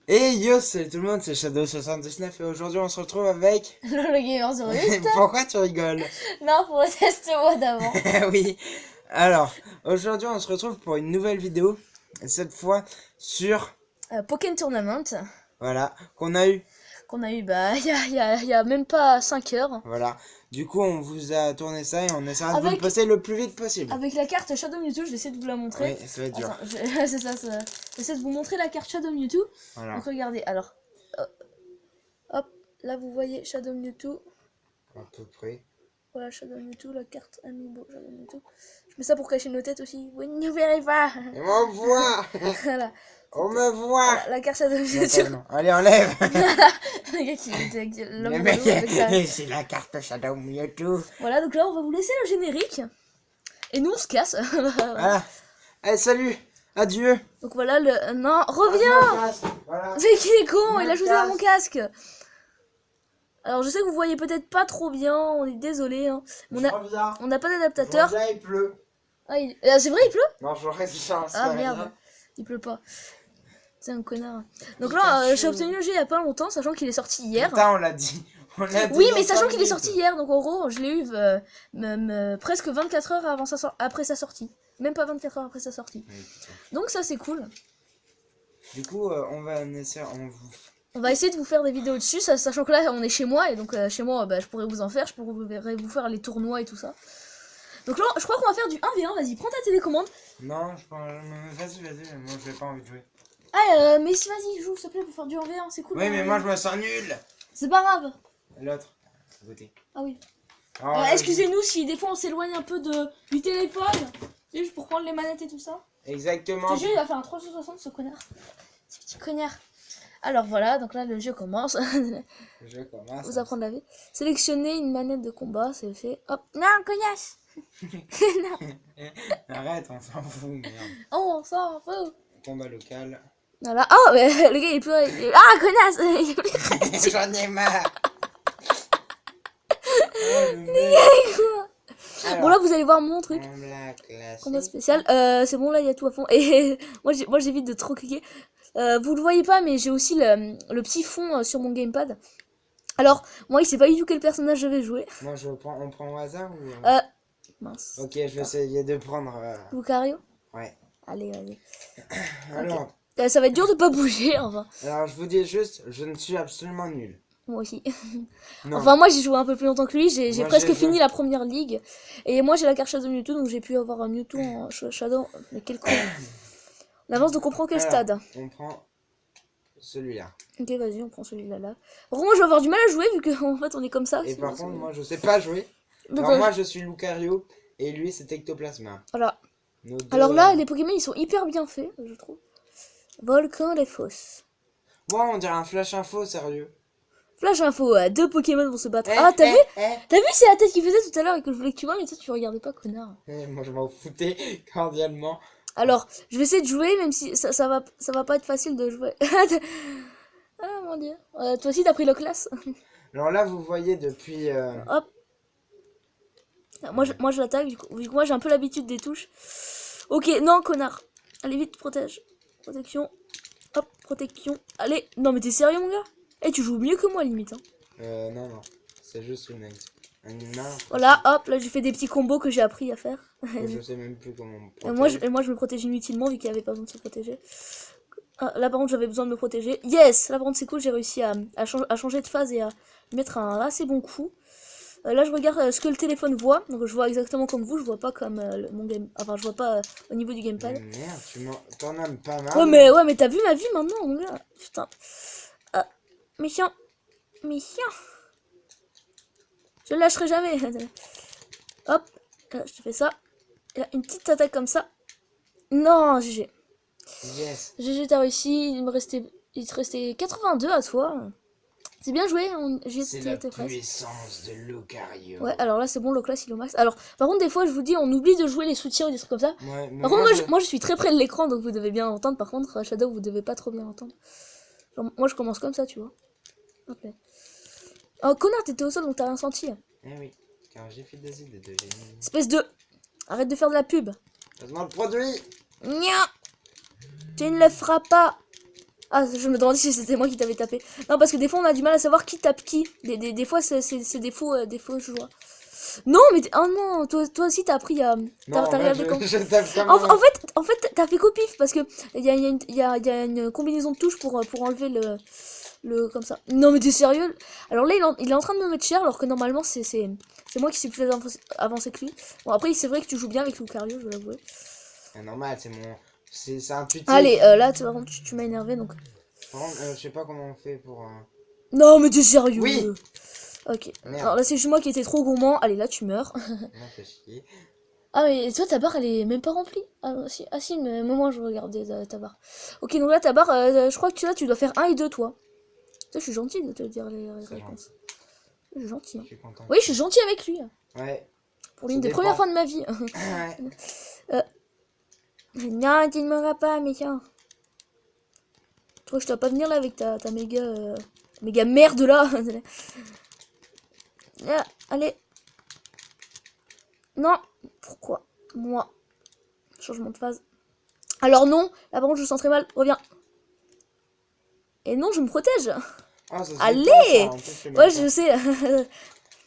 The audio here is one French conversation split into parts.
Et yo, salut tout le monde, c'est Shadow79 et aujourd'hui on se retrouve avec... Le gamer sur 8. Pourquoi tu rigoles? Non, pour le test moi d'avant. Oui, alors, aujourd'hui on se retrouve pour une nouvelle vidéo, et cette fois sur... Pokémon Tournament, Voilà, qu'on a eu. qu'on a eu il y a même pas 5 heures. Voilà, du coup on vous a tourné ça et on essaiera de vous le Avec- poster le plus vite possible. Avec la carte Shadow Mewtwo, je vais essayer de vous la montrer. Oui, ça va être dur. Attends, c'est ça. J'essaie de vous montrer la carte Shadow Mewtwo. Voilà, Donc regardez, alors. Hop, là vous voyez Shadow Mewtwo. à peu près. Voilà Shadow Mewtwo, la carte Amiibo Shadow Mewtwo. Je mets ça pour cacher nos têtes aussi. Vous ne verrez pas. Et on me voit. Voilà. On me voit. Voilà, la carte Shadow Non, Mewtwo. pardon. Allez, enlève. Le gars qui était avec l'homme Le relou mec, avec sa- c'est la carte Shadow Mewtwo. Voilà, donc là on va vous laisser le générique. Et nous on se casse. Voilà. Allez, salut. Adieu. Donc voilà le... Non, reviens. Voilà. C'est qu'il est con, il a Mon joué à mon casque. Alors je sais que vous voyez peut-être pas trop bien, on est désolé. Hein. Mais Je reviens. on n'a pas d'adaptateur. Je reviens, il pleut. Ah, c'est vrai, il pleut. Non, je reste sans Ah merde, il pleut pas. C'est un connard. Donc là, j'ai obtenu le jeu il y a pas longtemps, sachant qu'il est sorti hier. Putain, on l'a dit. On l'a dit Oui, il y a mais 5 sachant qu'il est minutes. sorti hier, donc en gros, je l'ai eu presque 24 heures avant après sa sortie. Même pas 24 heures après sa sortie. Oui, putain. Donc ça c'est cool. Du coup, on va essayer. On va essayer de vous faire des vidéos dessus, sachant que là on est chez moi, et donc chez moi je pourrais vous en faire, je pourrais vous faire les tournois et tout ça. Donc là, je crois qu'on va faire du 1v1, vas-y, prends ta télécommande. Non, je pense. Vas-y, moi j'ai pas envie de jouer. Ah, mais si, vas-y, joue, s'il te plaît, pour faire du 1v1, c'est cool. Oui, hein. mais moi je me sens nul. C'est pas grave. L'autre, à côté. Ah oui. Alors, Excusez-nous si des fois on s'éloigne un peu du téléphone. C'est juste pour prendre les manettes et tout ça. Exactement. Je te jure, il va faire un 360 ce connard. Ce petit connard. Alors voilà, donc là le jeu commence. Je commence. Vous apprendre la vie. Sélectionnez une manette de combat, c'est fait. Hop. Non, cognasse. Arrête, on s'en fout, merde. Oh, on s'en fout. Combat local. Voilà. Oh, mais le gars il est plus. Ah, connasse. Il est plus... J'en ai marre. Oh, le mec. Alors, Bon, là vous allez voir mon truc. combat classique. Combat spécial. C'est bon, là il y a tout à fond. Et moi j'évite de trop cliquer. Vous le voyez pas, mais j'ai aussi le petit fond sur mon gamepad. Alors, moi il sait pas du tout quel personnage je vais jouer. Moi, on prend au hasard ou. Mince. Ok, je vais essayer de prendre. Lucario. Ouais. Allez, vas-y. Alors, Ça va être dur de pas bouger, enfin. alors, je vous dis juste, je ne suis absolument nul. Moi aussi. Non. Enfin, moi j'ai joué un peu plus longtemps que lui. J'ai Moi, presque j'ai fini joué. la première ligue. Et moi j'ai la carte Shadow Mewtwo, donc j'ai pu avoir un Mewtwo en Shadow. Mais quel con. On avance, donc on prend quel Alors, stade? On prend celui-là. Ok, vas-y, on prend celui-là. Par contre, moi je vais avoir du mal à jouer vu qu'en fait on est comme ça. Et c'est- par c'est- contre, moi, je sais pas jouer. Donc, Alors, moi, je suis Lucario et lui, c'est Ectoplasma. voilà. Nos deux, Alors là, les Pokémon ils sont hyper bien faits, je trouve. Volcan, les fosses. Moi, on dirait un flash info, sérieux. Flash info, deux Pokémon vont se battre. Eh, Ah, t'as eh, vu? eh. T'as vu, c'est la tête qu'il faisait tout à l'heure et que je voulais que tu vois, mais toi tu regardais pas, connard. Moi, je m'en foutais cordialement. Alors, je vais essayer de jouer, même si ça va pas être facile de jouer. Ah mon dieu. Toi aussi, t'as pris le classe. Alors là, vous voyez depuis... Hop. Moi, je l'attaque, vu que moi, j'ai un peu l'habitude des touches. Ok, non, connard. Allez, vite, protège. Protection. Hop, protection. Allez. Non, mais t'es sérieux, mon gars? Eh, tu joues mieux que moi, limite. Hein. non, c'est juste un humain. Voilà, hop, là, j'ai fait des petits combos que j'ai appris à faire. Je sais même plus comment me Et protéger. moi, je me protège inutilement, vu qu'il n'y avait pas besoin de se protéger. Ah, là, par contre, j'avais besoin de me protéger. Yes! Là, par contre, c'est cool, j'ai réussi à changer de phase et à mettre un assez bon coup. Là, je regarde ce que le téléphone voit. Donc, je vois exactement comme vous. Je vois pas comme mon game. Enfin, je vois pas au niveau du gamepad. Mais merde, t'en as pas mal. Ouais, mais t'as vu ma vie maintenant, mon gars? Putain. Méchant. Méchant. Je le lâcherai jamais. Hop. Là, je te fais ça. Et là, une petite attaque comme ça. Non, GG. Yes. GG, t'as réussi. Il te restait 82 à toi. C'est bien joué, C'est la puissance de Lucario. Ouais, alors là c'est bon, le class il est au max. Alors, par contre, des fois je vous dis, on oublie de jouer les soutiens ou des trucs comme ça. Ouais, mais Par contre, moi je suis très près de l'écran donc vous devez bien entendre. Par contre, Shadow, vous devez pas trop bien entendre. Genre, moi je commence comme ça, tu vois. Ok. Oh, connard, t'étais au sol donc t'as rien senti. Eh oui, car j'ai fait des idées de génie. Espèce de. Arrête de faire de la pub. Passe-moi le produit. Nya. Tu ne le feras pas. Ah, je me demandais si c'était moi qui t'avais tapé. Non, parce que des fois, on a du mal à savoir qui tape qui. Des fois, c'est des faux joueurs. Non, mais... Oh non, toi aussi, t'as appris à... Non, T'as en fait, regardé quand... je tape comme En fait, t'as fait copif, parce que il y a une combinaison de touches pour enlever comme ça. Non, mais t'es sérieux? Alors là, il est en train de me mettre cher, alors que normalement, c'est moi qui suis plus avancé que lui. Bon, après, c'est vrai que tu joues bien avec Lucario, je vais l'avouer. C'est normal, c'est mon... C'est intuitif. Allez, là, par contre, tu m'as énervé, donc... Par contre, je sais pas comment on fait pour... Non, mais t'es sérieux? Oui. Ok. Merde. Alors là, c'est juste moi qui étais trop gourmand. Allez, là, tu meurs. Non, fais chier. Ah, mais toi, ta barre, elle est même pas remplie. Ah si, mais moi, je regardais ta barre. Ok, donc là, ta barre, je crois que là, tu dois faire 1 et 2, toi. Je suis gentil de te dire les réponses. Je suis gentil. Je Hein. suis content. Oui, je suis gentil avec lui. Ouais. Pour l'une des premières fois de ma vie. Ouais. Non, tu ne m'auras pas, méchant. Toi, je dois pas venir là avec ta méga merde là. Là, allez. Non. Pourquoi? Moi. Changement de phase. Alors non. Là, par contre, je me sens très mal. Reviens. Et non, je me protège. Oh, ça se Allez fait pas, ça, ouais, je sais.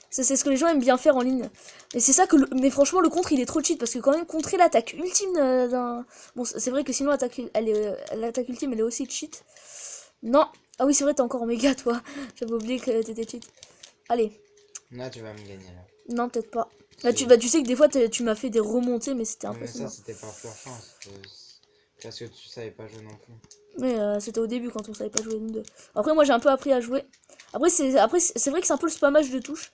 C'est ce que les gens aiment bien faire en ligne. Mais c'est ça que... Mais franchement, le contre, il est trop cheat. Parce que quand même, contrer l'attaque ultime d'un... Bon, c'est vrai que sinon, l'attaque ultime, elle est aussi cheat. Non. Ah oui, c'est vrai, t'es encore méga, toi. J'avais oublié que t'étais cheat. Allez. Là, tu vas me gagner, là. Non, peut-être pas. Là, tu sais que des fois, tu m'as fait des remontées, mais c'était impressionnant. Mais ça, c'était par pure chance. Parce que tu savais pas jouer non plus. Mais c'était au début, quand on savait pas jouer nous deux. Après, moi, j'ai un peu appris à jouer. Après, c'est vrai que c'est un peu le spammage de touches.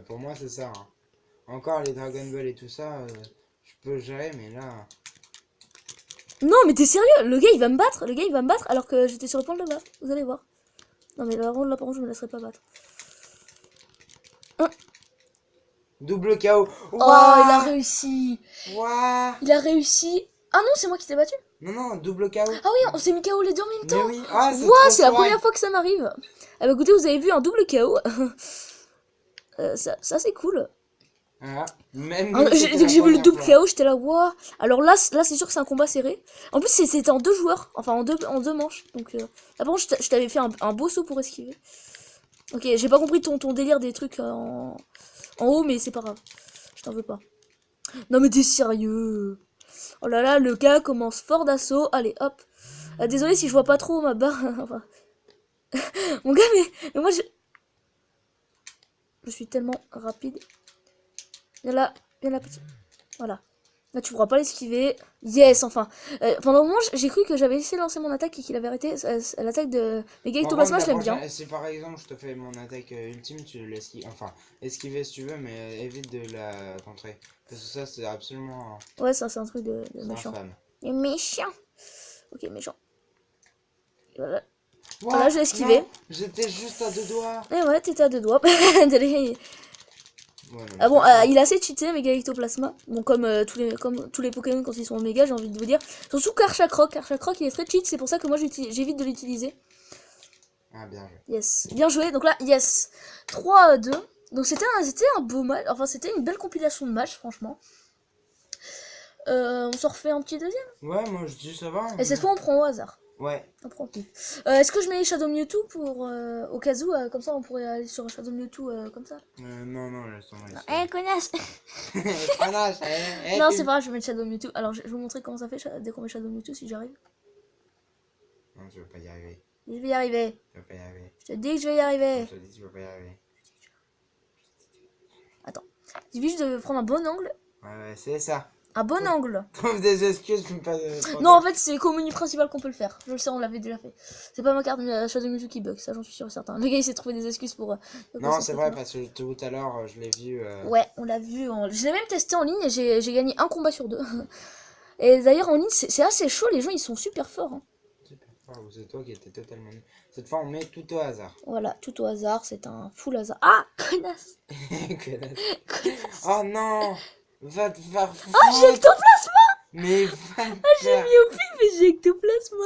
Pour moi, c'est ça. Hein. Encore les Dragon Ball et tout ça, je peux gérer, mais là... Non, mais t'es sérieux? Le gars, il va me battre. Le gars, il va me battre alors que j'étais sur le point de le battre. Vous allez voir. Non, mais là, par contre, je me laisserai pas battre. Double KO. Oh, il a réussi. Ouah. Il a réussi. Ah non, c'est moi qui t'ai battu. Non, non, double KO. Ah oui, on s'est mis KO les deux en même temps. Mais oui. Ah, C'est la première fois que ça m'arrive. Ah bah écoutez, vous avez vu un double KO. Ça c'est cool. Ah, même Dès que j'ai vu le double KO, j'étais là, waouh. Alors là c'est sûr que c'est un combat serré. En plus, c'était en 2 joueurs. Enfin, en deux manches. Donc, là, par contre, je t'avais fait un beau saut pour esquiver. Ok, j'ai pas compris ton délire des trucs en haut, mais c'est pas grave. Je t'en veux pas. Non, mais t'es sérieux? Oh là là, le gars commence fort d'assaut. Allez, hop. Désolé si je vois pas trop ma barre. Enfin... Mon gars, mais moi, je suis tellement rapide. Viens là, petit. Voilà. Là, tu pourras pas l'esquiver. Yes, enfin. Pendant un moment, j'ai cru que j'avais essayé de lancer mon attaque et qu'il avait arrêté. L'attaque de Mega Ectoplasma, je l'aime bien. Si par exemple je te fais mon attaque ultime, tu l'esquives. Enfin, esquiver si tu veux, mais évite de la contrer. Parce que ça, c'est absolument. Ouais, ça, c'est un truc de méchant. Et méchant. Ok, méchant. Et voilà. Wow, voilà, je l'ai esquivé. J'étais juste à 2 doigts. Et ouais, t'étais à 2 doigts. Ouais, non, ah bon, il a assez cheaté, Mega Ectoplasma. Bon, comme tous les Pokémon quand ils sont méga, j'ai envie de vous dire. Surtout Karchakroc. Karchakroc, il est très cheat, c'est pour ça que moi j'évite de l'utiliser. Ah, bien joué. Yes, bien joué. Donc là, yes. 3-2. Donc c'était un beau match. Enfin, c'était une belle compilation de matchs, franchement. On s'en refait un petit deuxième. Ouais, moi je dis ça va. Et cette fois, on prend au hasard. Ouais. On prend tout. Est-ce que je mets Shadow Mewtwo pour au cas où, comme ça on pourrait aller sur Shadow Mewtwo comme ça. Non, laisse tomber. Connasse. Connasse. Non, c'est pas grave, je vais mettre Shadow Mewtwo. Alors, je vais vous montrer comment ça fait dès qu'on met Shadow Mewtwo si j'arrive. Non, tu vas pas y arriver. Je vais y arriver. Tu vas pas y arriver. Je te dis que je vais y arriver. Je te dis, tu vas pas y arriver. Attends. Il suffit juste de prendre un bon angle. Ouais, c'est ça. Un bon angle. Trouve des excuses, mais pas. Non, en fait, c'est comme menu principal qu'on peut le faire. Je le sais, on l'avait déjà fait. C'est pas ma carte Shadow Mewtwo qui bug, ça j'en suis sûr et certain. Le gars il s'est trouvé des excuses pour. Non, c'est vrai, parce que tout à l'heure, je l'ai vu. Ouais, on l'a vu. Je l'ai même testé en ligne et j'ai gagné un combat sur 2. Et d'ailleurs, en ligne, c'est assez chaud, les gens ils sont super forts. Hein. Super fort, c'est toi qui étais totalement. Cette fois, on met tout au hasard. Voilà, tout au hasard, c'est un full hasard. Ah, connasse. Connasse. Oh non. Va te faire foutre. Oh, j'ai ectoplasma. Mais va te j'ai mis au pif, mais j'ai ectoplasma.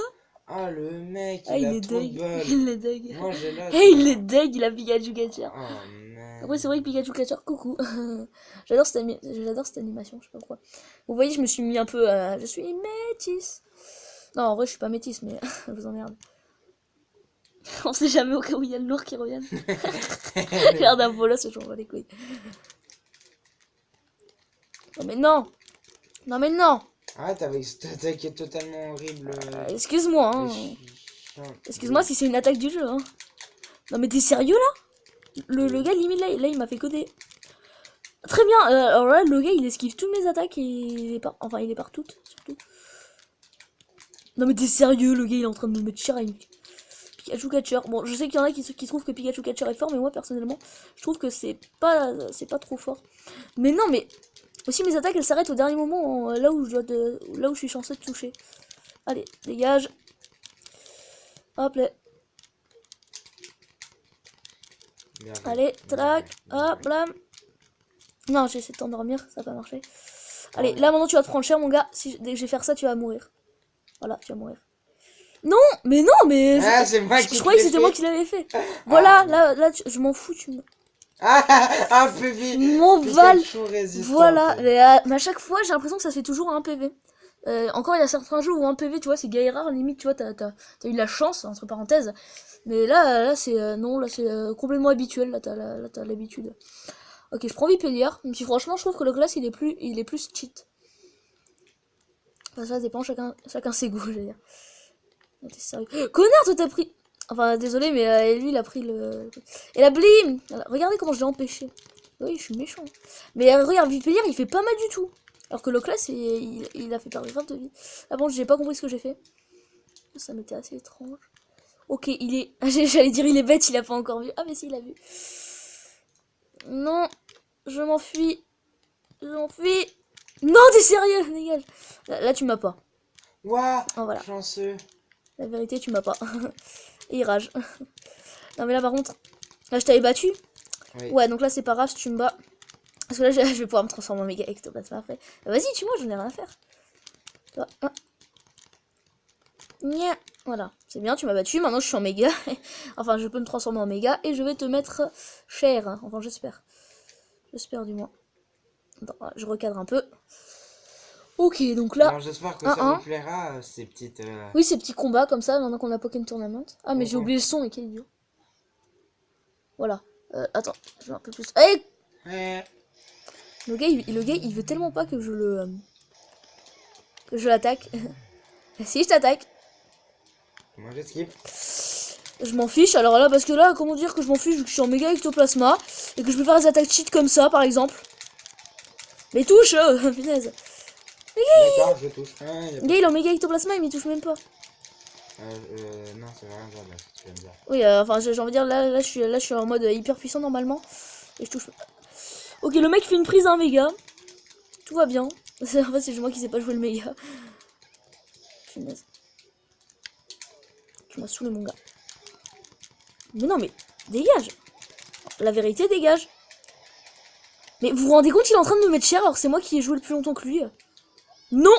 Oh, le mec, il a est trop de deg. bol. Il est deg. Moi, j'ai là. Il est deg, il a Pikachu Catcher. Oh, man. Après, c'est vrai que Pikachu Catcher, coucou. J'adore cette animation, je sais pas pourquoi. Vous voyez, je me suis mis un peu... je suis métisse. Non, en vrai, je suis pas métisse, mais je vous emmerde. On sait jamais au cas où il y a le lourd qui revienne. J'ai l'air d'un bolos, je m'en bats les couilles. Non, mais non! Non, mais non! Ah, t'avais cette attaque est totalement horrible. Excuse-moi, hein. Excuse-moi si c'est une attaque du jeu, hein. Non, mais t'es sérieux là? Le gars, limite, là il m'a fait coder. Très bien, alors là, le gars, il esquive toutes mes attaques et il est pas. Enfin, il est partout, surtout. Non, mais t'es sérieux, le gars, il est en train de me mettre cher avec Pikachu Catcher. Bon, je sais qu'il y en a qui trouvent que Pikachu Catcher est fort, mais moi, personnellement, je trouve que c'est pas trop fort. Mais non, mais. Aussi, mes attaques, elles s'arrêtent au dernier moment, là où je suis censé de toucher. Allez, dégage. Hop là. Allez, tac, hop, blam. Non, j'ai essayé de t'endormir, ça n'a pas marché. Allez, là maintenant tu vas te prendre cher, mon gars. Si dès que je vais faire ça, tu vas mourir. Voilà, tu vas mourir. Non, mais non, mais. Ah, c'est moi qui je croyais que c'était moi qui l'avais fait. Voilà, là, je m'en fous, tu me. Ah, un PV. Mon val. Voilà, fait. mais à chaque fois, j'ai l'impression que ça fait toujours un PV. Encore, il y a certains jeux où un PV, tu vois, c'est gay rare, limite, tu vois, t'as eu la chance, entre parenthèses. Mais là c'est non, là c'est complètement habituel, là t'as l'habitude. Ok, je prends Vipellière, même si franchement, je trouve que le classe il est plus cheat. Enfin, ça dépend, chacun ses goûts, je veux dire. T'es sérieux? Connard, toi t'as pris. Enfin, désolé, mais lui il a pris le. Et la blim. Regardez comment je l'ai empêché. Oui, je suis méchant. Mais regarde, Vipellière il fait pas mal du tout. Alors que le classe il a fait perdre grave de vie. Ah bon, j'ai pas compris ce que j'ai fait. Ça m'était assez étrange. Ok, il est. J'allais dire il est bête, il a pas encore vu. Ah, mais si, il a vu. Non, je m'enfuis. Je m'enfuis. Non, t'es sérieux, dégage. Là, tu m'as pas. Waouh, Oh, voilà. chanceux. La vérité, tu m'as pas. Et il rage. Non, mais là, par contre, là, je t'avais battu. Oui. Ouais, donc là, c'est pas grave si tu me bats. Parce que là, je vais pouvoir me transformer en méga ectoplasma après. Vas-y, tu moi, j'en ai rien à faire. Toi, Nya. Voilà, c'est bien, tu m'as battu. Maintenant, je suis en méga. Enfin, je peux me transformer en méga. Et je vais te mettre cher. Enfin, j'espère. J'espère, du moins. Attends, je recadre un peu. Ok, donc là. Alors, j'espère que ça vous plaira, ces petites. Oui, ces petits combats comme ça, maintenant qu'on a Pokémon Tournament. Ah, mais j'ai oublié le son, mais quel idiot. Voilà. Attends, je vais un peu plus. Hey, le gars, il veut tellement pas que je le. Que je l'attaque. Si, je t'attaque. Moi, j'esquive. Je m'en fiche, alors là, parce que là, comment dire que je m'en fiche vu que je suis en méga ectoplasma et que je peux faire des attaques cheat comme ça, par exemple. Mais touche, punaise. D'accord, je touche. Le gars, il est en méga ectoplasma, il m'y touche même pas. Non, ça veut rien dire là, ce que tu viens de dire. Oui, enfin, j'ai envie de dire, là, je suis en mode hyper puissant normalement. Et je touche. Ok, le mec fait une prise à un méga. Tout va bien. En fait, c'est moi qui sais pas jouer le méga. Punaise. Tu m'as saoulé, mon gars. Mais non, mais dégage. La vérité, dégage. Mais vous vous rendez compte qu'il est en train de me mettre cher alors que c'est moi qui ai joué le plus longtemps que lui. Non.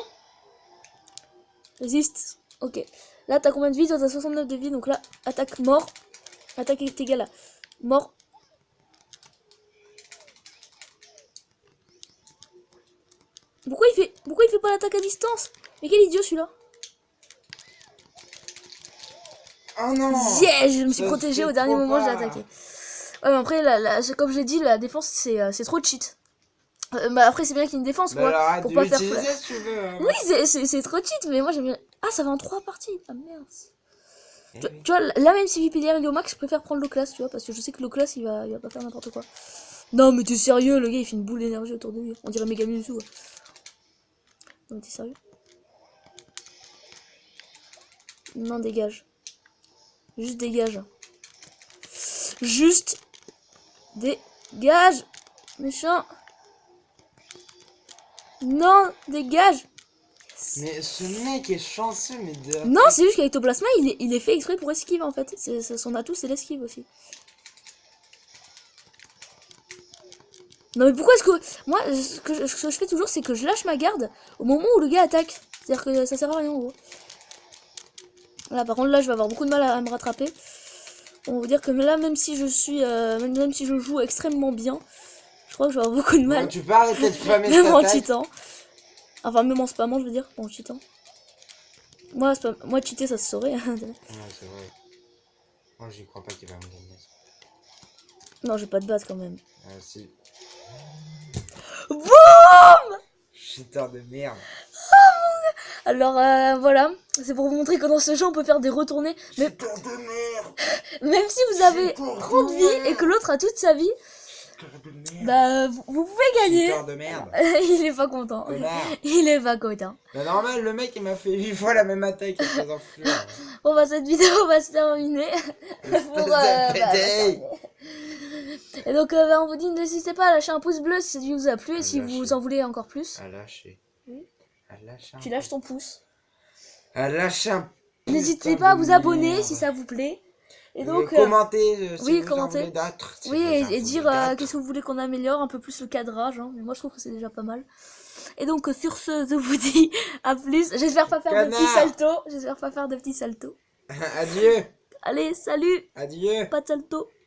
Résiste. Ok. Là, t'as combien de vie? Toi, t'as 69 de vie. Donc là, attaque mort. Attaque est égale à mort. Pourquoi il fait pas l'attaque à distance? Mais quel idiot celui-là. Oh non. Yeah, je me suis protégé au dernier moment, je l'ai attaqué. Ouais, mais après, comme j'ai dit, la défense, c'est trop cheat. Bah après, c'est bien qu'il y ait une défense, quoi. Alors, Pour pas faire si tu veux. Oui, c'est trop cheat, mais moi j'aime bien. Ah, ça va en 3 parties. Ah merde. Tu vois, là, même si Vipellière il est au max, je préfère prendre le class, tu vois, parce que je sais que le class il va pas faire n'importe quoi. Non, mais t'es sérieux, le gars il fait une boule d'énergie autour de lui. On dirait méga Mewtwo. Non, mais t'es sérieux? Non, dégage. Juste dégage. Juste dégage. Méchant. Non, dégage. Mais ce mec est chanceux, mais de. Non, c'est juste qu'Ectoplasma, il est fait exprès pour esquive en fait. Son atout, c'est l'esquive aussi. Non, mais pourquoi est-ce que. Moi, ce que je fais toujours, c'est que je lâche ma garde au moment où le gars attaque. C'est-à-dire que ça sert à rien en gros. Voilà, par contre, là, je vais avoir beaucoup de mal à me rattraper. On va dire que là, même si je suis. Même si je joue extrêmement bien, je crois que je vais avoir beaucoup de mal. Non, tu peux arrêter de spammer Même en cette attaque. cheatant. Enfin, même en spammant, je veux dire, en cheatant. Moi, cheater, ça se saurait. Ouais, c'est vrai. Moi, j'y crois pas qu'il va me gagner. Non, j'ai pas de base quand même. Ah, si. Boum! Cheater de merde. Alors, voilà. C'est pour vous montrer que dans ce jeu, on peut faire des retournées. Mais Cheater de merde. même si vous avez Cheater de 30 vies et merde. que l'autre a toute sa vie, Cheater de merde. bah, vous pouvez gagner. Cheater de merde. Il est pas content. Connard. Il est pas content. Bah, normal, le mec, il m'a fait 8 fois la même attaque. Il fait enflure. Bon, bah, cette vidéo va se terminer. Espèce bah, de pédé. Et donc, bah, on vous dit, n'hésitez pas à lâcher un pouce bleu si cette vidéo vous a plu et À si lâcher. vous en voulez encore plus. À lâcher. Oui. À lâcher. Tu lâches ton pouce. À lâcher un. N'hésitez putain pas à de vous abonner merde. si ça vous plaît. Et donc, commenter si oui, vous en commentez. voulez d'autres. Si oui, vous en et voulez dire d'autres. qu'est-ce que vous voulez qu'on améliore un peu plus le cadrage. Hein. Mais moi, je trouve que c'est déjà pas mal. Et donc, sur ce, je vous dis à plus. J'espère pas faire de petits Connard. saltos. J'espère pas faire de petits saltos. Adieu. Allez, salut. Adieu. Pas de salto.